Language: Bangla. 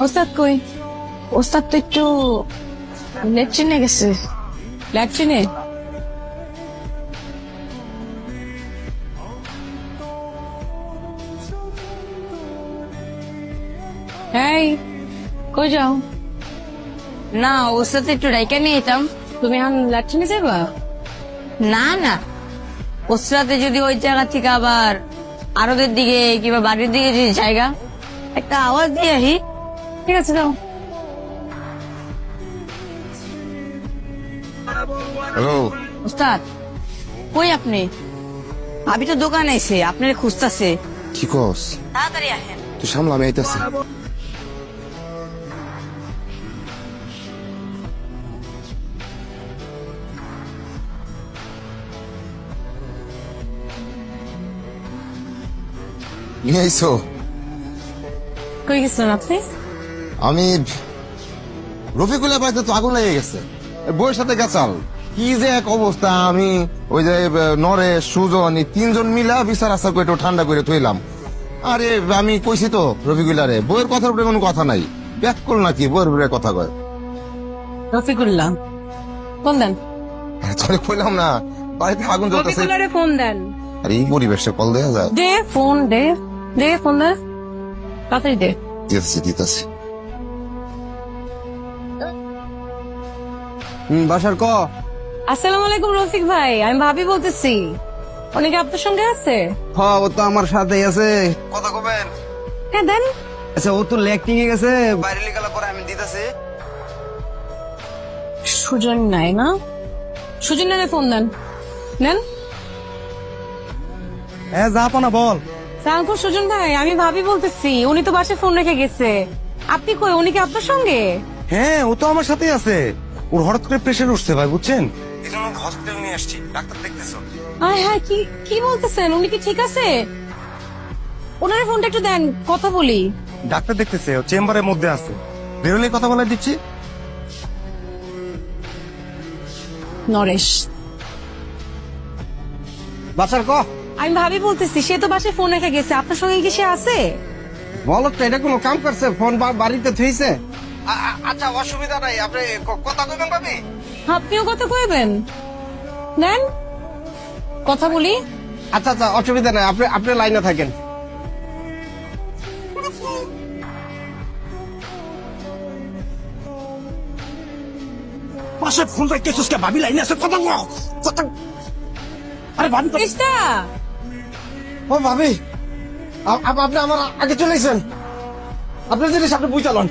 ওস্তাদ কই? ওস্তাদ তো একটু লেট্রিনে গেছে। ল্যাট্রিনে? এই কই যাও? না ওর সাথে একটু রাইকা নিয়ে যেতাম। তুমি এখন ল্যাট্রিনে যাবা? না না, ওর সাথে যদি ওই জায়গা থেকে আবার আরবের দিকে কিংবা বাড়ির দিকে যদি জায়গা একটা আওয়াজ দিয়ে আহি। ঠিক আছে যাও। হ্যালো, ওস্তাদ কই আপনি? ভাবি তো দোকানে এসে আপনার খুঁজতেছে। কি কস? তাড়াতাড়ি আসেন। তুই সামলা, আমি আইতাছি। নিয়ে আইসো? কই গেছেন আপনি? আমি রফিকুলের বাড়িতে তো আগুন লেগে গেছে, বউয়ের সাথে গেছাল। কি যে এক অবস্থা, আমি ওই যে নরেশ সুজন এই তিনজন মিলা বিচার আচার করে একটু ঠান্ডা করে থইলাম। আরে আমি কইছি তো রফিকুলারে, বউয়ের কথার উপরে কোনো কথা নাই। ব্যাক করল নাকি বউয়ের উপরে কথা কয়? রফিকুল্লাহ ফোন দেন। তোরে কইলাম না বাড়িতে আগুন জ্বলতেছে। রফিকুল্লারে ফোন দেন। আর এই পরিবেশে কল দেওয়া যায়? দে ফোন দে, দে ফোন দে, তাড়াতাড়ি দে। দিতেছি দিতেছি। বাসার ক। আসসালামু আলাইকুম রফিক ভাই, আমি ভাবি বলতেছি। উনি কি আপনার সঙ্গে আছে? হ্যাঁ ও তো আমার সাথেই আছে। কথা কবেন? হ্যাঁ দেন। আচ্ছা ও তো লেকটিং এ গেছে, বাইরে লিখালা পরে আমি দিতেছি। সুজন নাই না? সুজন নামে ফোন দেন। নেন। হ্যাঁ যাবো না বল। সালামকুম সুজন ভাই, আমি ভাবি বলতেছি। উনি তো বাসায় ফোন রেখে গেছে। আপনি কই? উনি কি আপনার সঙ্গে? হ্যাঁ ও তো আমার সাথেই আছে। ওর হঠাৎ করে প্রেশার উঠছে ভাই, বুঝছেন? এই জন্য হসপিটাল নিয়ে আসছি, ডাক্তার দেখতেছো। আয় হ্যাঁ, কি কি বলতেছেন? উনি কি ঠিক আছে? ওনার ফোনটা একটু দেন, কথা বলি। ডাক্তার দেখতেছে, ও চেম্বারের মধ্যে আছে। বেরোলে কথা বলে দিচ্ছি। নরেশ, বাসার ক। আমি ভাবি বলতেছি। সে তো বাসায় ফোন রেখে গেছে, আপনার সঙ্গে কি সে আছে? বলো তো এটা কোনো কাম করছে? ফোন বাড়িতে থুইছে। আচ্ছা অসুবিধা নাই, আপনি কথা কইবেন ভাবি? আপনিও কথা কইবেন? নেন, কথা বলি। আচ্ছা আচ্ছা অসুবিধা নাই, আপনি আপনি লাইনে থাকেন। পাশে ফোন রাখতেছিস কে? ভাবি লাইনে আছে, কথা কও। কথা। আরে ভাবি তো। কৃষ্ণা, ও ভাবি আপনি আমার আগে চলে এসেছেন। আপনার জিনিস আপনি বুঝালেন।